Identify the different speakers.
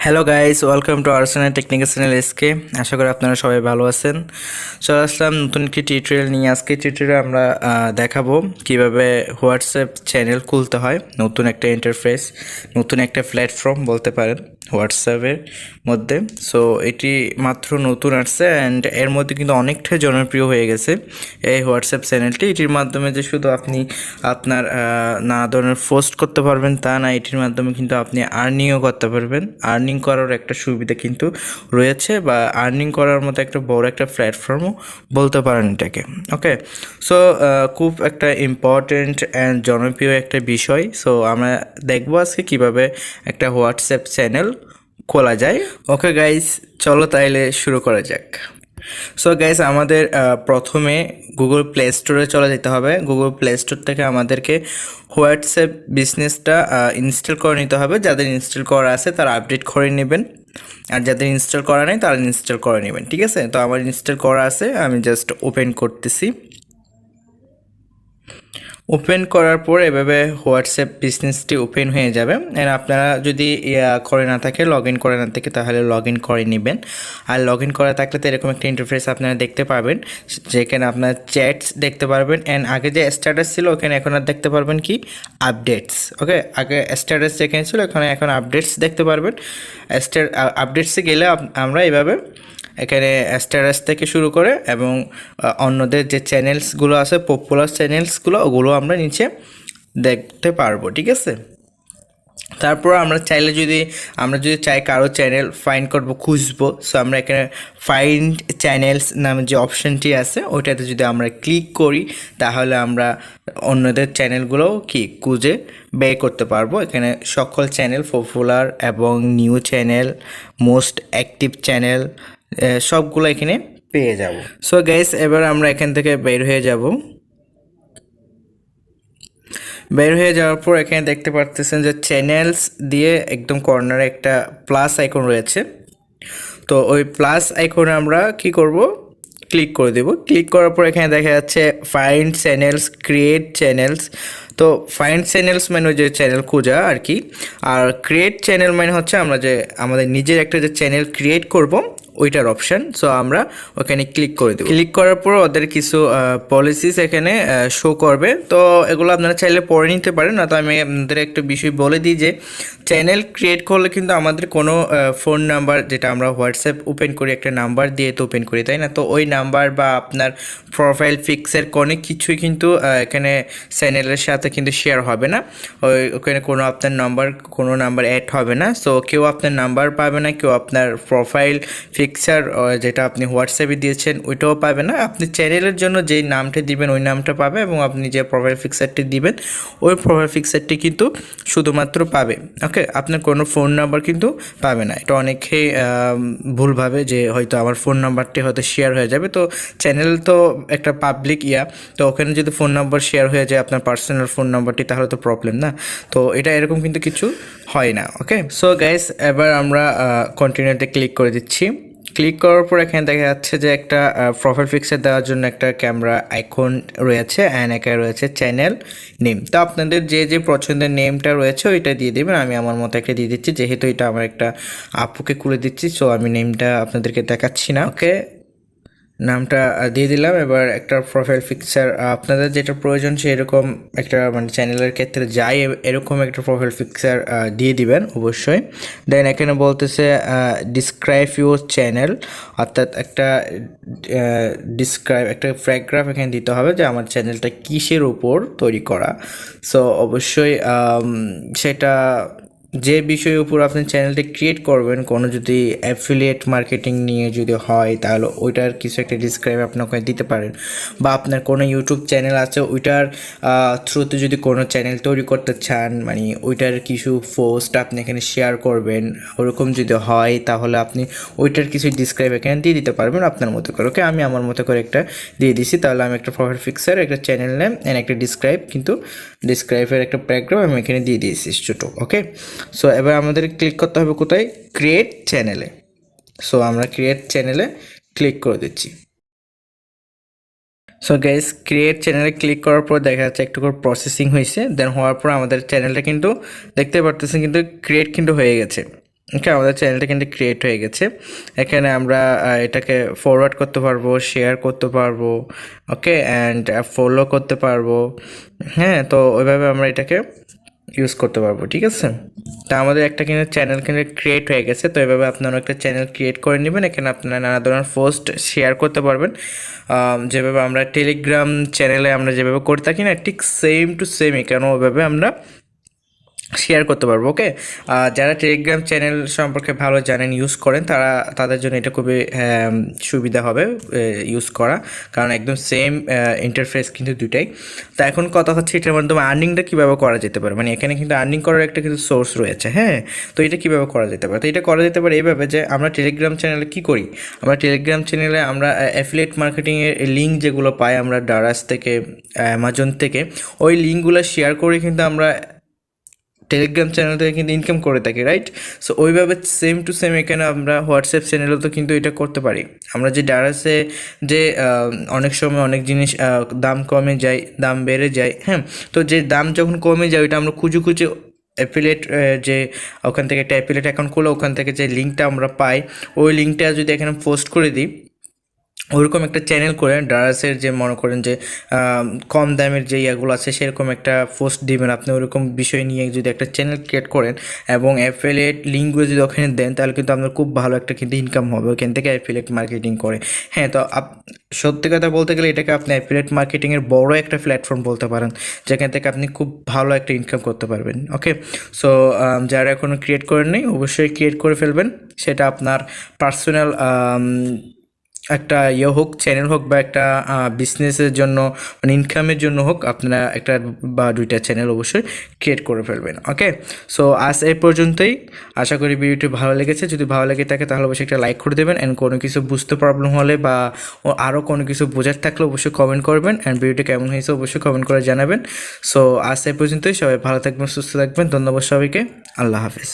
Speaker 1: Hello guys, welcome to Arsenal technical channel SK. আশা করি আপনারা সবাই ভালো আছেন। চলে আসলাম নতুন একটি টিউটোরিয়াল নিয়ে। আজকে টিউটোরিয়ালে আমরা দেখাবো কিভাবে হোয়াটসঅ্যাপ চ্যানেল খুলতে হয়। নতুন একটা ইন্টারফেস, নতুন একটা প্ল্যাটফর্ম বলতে পারেন হোয়াটসঅ্যাপের মধ্যে। সো এটি মাত্র নতুন আসছে অ্যান্ড এর মধ্যে কিন্তু অনেকটাই জনপ্রিয় হয়ে গেছে এই হোয়াটসঅ্যাপ চ্যানেলটি। এটির মাধ্যমে যে শুধু আপনি আপনার নানা ধরনের পোস্ট করতে পারবেন তা না, এটির মাধ্যমে কিন্তু আপনি আর্নিংও করতে পারবেন। আর্নিং করার একটা সুবিধা কিন্তু রয়েছে, বা আর্নিং করার মতো একটা বড় একটা প্ল্যাটফর্মও বলতে পারেন এটাকে। ওকে, সো খুব একটা ইম্পর্টেন্ট অ্যান্ড জনপ্রিয় একটা বিষয়। সো আমরা দেখবো আজকে কীভাবে একটা হোয়াটসঅ্যাপ চ্যানেল খোলা যায়। ওকে গাইস, চলো তাইলে শুরু করা যাক। সো গাইস, আমাদের প্রথমে গুগল প্লে স্টোরে চলে যেতে হবে। গুগল প্লে স্টোর থেকে আমাদেরকে হোয়াটসঅ্যাপ বিজনেসটা ইনস্টল করে নিতে হবে। যাদের ইনস্টল করা আছে তারা আপডেট করে নেবেন, আর যাদের ইনস্টল করা নেই তারা ইনস্টল করে নেবেন। ঠিক আছে, তো আমার ইনস্টল করা আছে, আমি জাস্ট ওপেন করতেছি। ওপেন করার পর এভাবে হোয়াটসঅ্যাপ বিজনেসটি ওপেন হয়ে যাবে। আর আপনারা যদি করে না থাকে, লগ ইন করে না থাকে, তাহলে লগ ইন করে নেবেন। আর লগ ইন করা থাকলে তো এরকম একটা ইন্টারফেস আপনারা দেখতে পাবেন, যেখানে আপনার চ্যাটস দেখতে পারবেন। অ্যান্ড আগে যে স্ট্যাটাস ছিল ওখানে এখন আর দেখতে পারবেন কি আপডেটস। ওকে, আগে স্ট্যাটাস যেখানে ছিল এখন আপডেটস দেখতে পারবেন। আপডেটসে গেলে আমরা এইভাবে এখানে স্ট্যাটাস থেকে শুরু করে এবং অন্যদের যে চ্যানেলসগুলো আছে, পপুলার চ্যানেলসগুলো, ওগুলো আমরা নিচে দেখতে পারবো। ঠিক আছে, তারপর আমরা যদি চাই কারো চ্যানেল ফাইন্ড করবো, খুঁজবো, সো আমরা এখানে ফাইন্ড চ্যানেলস নামে যে অপশানটি আছে ওইটাতে যদি আমরা ক্লিক করি, তাহলে আমরা অন্যদের চ্যানেলগুলোও খুঁজে বের করতে পারবো। এখানে সকল চ্যানেল, পপুলার এবং new channel, most active channel, সবগুলো এখানে পেয়ে যাব। সো গাইস, এবার আমরা এখান থেকে বের হয়ে যাব। বের হয়ে যাওয়ার পর এখানে দেখতে পারতেছেন যে চ্যানেলস দিয়ে একদম কর্নারে একটা প্লাস আইকন রয়েছে। তো ওই প্লাস আইকনে আমরা কি করব, ক্লিক করে দেব। ক্লিক করার পর এখানে দেখা যাচ্ছে ফাইন্ড চ্যানেলস, ক্রিয়েট চ্যানেলস। তো ফাইন্ড চ্যানেলস মানে ওই যে চ্যানেল খোঁজা আর কি, আর ক্রিয়েট চ্যানেল মানে হচ্ছে আমরা যে আমাদের নিজের একটা যে চ্যানেল ক্রিয়েট করব ওইটার অপশান। সো আমরা ওখানে ক্লিক করে দেবো। ক্লিক করার পর ওদের কিছু পলিসিস এখানে শো করবে। তো এগুলো আপনারা চাইলে পড়ে নিতে পারেন, না তো আমি আপনাদের একটা বিষয় বলে দিই যে চ্যানেল ক্রিয়েট করলে কিন্তু আমাদের কোনো ফোন নাম্বার, যেটা আমরা হোয়াটসঅ্যাপ ওপেন করি একটা নাম্বার দিয়ে তো ওপেন করি, তাই না? তো ওই নাম্বার বা আপনার প্রোফাইল পিকচার কোনো কিছুই কিন্তু এখানে চ্যানেলের সাথে কিন্তু শেয়ার হবে না। ওখানে কোনো নাম্বার অ্যাড হবে না। সো কেউ আপনার নাম্বার পাবে না, কেউ আপনার প্রোফাইল পিকচার যেটা আপনি হোয়াটসঅ্যাপে দিয়েছেন ওইটাও পাবে না। আপনি চ্যানেলের জন্য যেই নামটা দিবেন ওই নামটা পাবে, এবং আপনি যে প্রোফাইল পিকচারটি দিবেন ওই প্রোফাইল পিকচারটি কিন্তু শুধুমাত্র পাবে। ওকে, আপনার কোনো ফোন নাম্বার কিন্তু পাবে না। এটা অনেকেই ভুলভাবে যে হয়তো আমার ফোন নাম্বারটি হয়তো শেয়ার হয়ে যাবে। তো চ্যানেল তো একটা পাবলিক তো ওখানে যদি ফোন নাম্বার শেয়ার হয়ে যায় আপনার পার্সোনাল ফোন নাম্বারটি, তাহলে তো প্রবলেম না। তো এটা এরকম কিন্তু কিছু হয় না। ওকে, সো গাইস, এবার আমরা কন্টিনিউতে ক্লিক করে দিচ্ছি। ক্লিক করার পর এখানে দেখা যাচ্ছে যে একটা প্রোফাইল পিকচার দেওয়ার জন্য একটা ক্যামেরা আইকন রয়েছে, অ্যান্ড এখানে রয়েছে চ্যানেল নেম। তো আপনাদের যে যে পছন্দের নেমটা রয়েছে ওইটা দিয়ে দেবেন। আমি আমার মতো একটা দিয়ে দিচ্ছি, যেহেতু এটা আমার একটা আপুকে খুলে দিচ্ছি, সো আমি নেমটা আপনাদেরকে দেখাচ্ছি না। ওকে, নামটা দিয়ে দিলাম। এবার একটা প্রোফাইল পিকচার আপনাদের যেটা প্রয়োজন সেরকম একটা, মানে চ্যানেলের ক্ষেত্রে যাই এরকম একটা প্রোফাইল পিকচার দিয়ে দিবেন অবশ্যই। দেন এখানে বলতেছে ডিসক্রাইব ইউর চ্যানেল, অর্থাৎ একটা একটা প্যারাগ্রাফ এখানে দিতে হবে যে আমার চ্যানেলটা কিসের উপর তৈরি করা। সো অবশ্যই সেটা যে বিষয়ের উপর আপনি চ্যানেলটি ক্রিয়েট করবেন, কোনো যদি অ্যাফিলিয়েট মার্কেটিং নিয়ে যদি হয় তাহলে ওইটার কিছু একটা ডিসক্রাইব আপনি ওখানে দিতে পারেন। বা আপনার কোনো ইউটিউব চ্যানেল আছে ওইটার থ্রুতে যদি কোনো চ্যানেল তৈরি করতে চান, মানে ওইটার কিছু পোস্ট আপনি এখানে শেয়ার করবেন, ওরকম যদি হয় তাহলে আপনি ওইটার কিছু ডিসক্রাইব এখানে দিয়ে দিতে পারবেন আপনার মতো করে। ওকে, আমি আমার মতো করে একটা দিয়ে দিছি। তাহলে আমি একটা প্রোফাইল পিকচার, একটা চ্যানেল নেম অ্যান্ড একটা ডিসক্রাইবের একটা প্যারাগ্রাফ আমি এখানে দিয়ে দিয়েছি ছোটো। ওকে, সো এবার আমাদের ক্লিক করতে হবে কোথায়, ক্রিয়েট চ্যানেলে। সো আমরা ক্রিয়েট চ্যানেলে ক্লিক করে দিচ্ছি। সো গাইস, ক্রিয়েট চ্যানেলে ক্লিক করার পর দেখা যাচ্ছে একটু করে প্রসেসিং হয়েছে। দেন হওয়ার পর আমাদের চ্যানেলটা কিন্তু দেখতে পারতেছেন কিন্তু ক্রিয়েট কিন্তু হয়ে গেছে। ওকে, আমাদের চ্যানেলটা কিন্তু ক্রিয়েট হয়ে গেছে। এখানে আমরা এটাকে ফরওয়ার্ড করতে পারবো, শেয়ার করতে পারবো, ওকে, অ্যান্ড ফলো করতে পারবো। হ্যাঁ, তো ওইভাবে আমরা এটাকে ইউজ করতে পারবো, ঠিক আছে। তা আমাদের একটা কিন্তু চ্যানেল কিন্তু ক্রিয়েট হয়ে গেছে। তো এভাবে আপনারা একটা চ্যানেল ক্রিয়েট করে নেবেন। এখানে আপনারা নানা ধরনের পোস্ট শেয়ার করতে পারবেন, যেভাবে আমরা টেলিগ্রাম চ্যানেলে আমরা যেভাবে করে থাকি না, ঠিক সেম টু সেম এখানেও ওইভাবে আমরা শেয়ার করতে পারবো। ওকে, যারা টেলিগ্রাম চ্যানেল সম্পর্কে ভালো জানেন, ইউজ করেন, তাদের জন্য এটা খুবই সুবিধা হবে ইউজ করা, কারণ একদম সেম ইন্টারফেস কিন্তু দুটাই। তা এখন কথা হচ্ছে এটার মাধ্যমে আর্নিংটা কীভাবে করা যেতে পারে, মানে এখানে কিন্তু আর্নিং করার একটা কিন্তু সোর্স রয়েছে। হ্যাঁ, তো এটা কীভাবে করা যেতে পারে? তো এটা করা যেতে পারে এইভাবে যে আমরা টেলিগ্রাম চ্যানেলে কী করি, আমরা টেলিগ্রাম চ্যানেলে আমরা অ্যাফিলিয়েট মার্কেটিংয়ের লিঙ্ক যেগুলো পাই আমরা ডারাস থেকে, অ্যামাজন থেকে, ওই লিঙ্কগুলো শেয়ার করে কিন্তু আমরা টেলিগ্রাম চ্যানেল থেকে কিন্তু ইনকাম করে থাকি, রাইট? সো ওইভাবে সেম টু সেম এখানে আমরা হোয়াটসঅ্যাপ চ্যানেলও তো কিন্তু এটা করতে পারি। আমরা যে ডারাসে যে অনেক সময় অনেক জিনিস দাম কমে যায়, দাম বেড়ে যায়, হ্যাঁ, তো যে দাম যখন কমে যায় ওইটা আমরা খুঁজে খুঁজে অ্যাফিলিয়েট, যে ওখান থেকে একটা অ্যাফিলিয়েট অ্যাকাউন্ট খুলে ওখান থেকে যে লিঙ্কটা আমরা পাই, ওই লিঙ্কটা যদি এখানে পোস্ট করে দিই, ওরকম একটা চ্যানেল করে ডারাসের যে মনে করেন যে কম দামের যে ইয়াগুলো আছে সেরকম একটা পোস্ট দিবেন আপনি, ওরকম বিষয় নিয়ে যদি একটা চ্যানেল ক্রিয়েট করেন এবং অ্যাফিলিয়েট লিঙ্কগুলো যদি ওখানে দেন, তাহলে কিন্তু আপনার খুব ভালো একটা কিন্তু ইনকাম হবে ওখান থেকে অ্যাফিলিয়েট মার্কেটিং করে। হ্যাঁ, তো সত্যি কথা বলতে গেলে এটাকে আপনি অ্যাফিলিয়েট মার্কেটিংয়ের বড় একটা প্ল্যাটফর্ম বলতে পারেন, যেখান থেকে আপনি খুব ভালো একটা ইনকাম করতে পারবেন। ওকে, সো যারা এখনও ক্রিয়েট করেন নাই অবশ্যই ক্রিয়েট করে ফেলবেন। সেটা আপনার পার্সোনাল একটা হোক, চ্যানেল হোক, বা একটা বিজনেসের জন্য মানে ইনকামের জন্য হোক, আপনারা একটা বা দুইটা চ্যানেল অবশ্যই ক্রিয়েট করে ফেলবেন। ওকে, সো আজ এই পর্যন্তই। আশা করি ভিডিওটি ভালো লেগেছে। যদি ভালো লেগে থাকে তাহলে অবশ্যই একটা লাইক করে দেবেন, অ্যান্ড কোনো কিছু বুঝতে প্রবলেম হলে বা আরও কোনো কিছু বোঝার থাকলে অবশ্যই কমেন্ট করবেন, অ্যান্ড ভিডিওটি কেমন হয়েছে অবশ্যই কমেন্ট করে জানাবেন। সো আজ এই পর্যন্তই, সবাই ভালো থাকবেন, সুস্থ থাকবেন। ধন্যবাদ সবাইকে। আল্লাহ হাফিজ।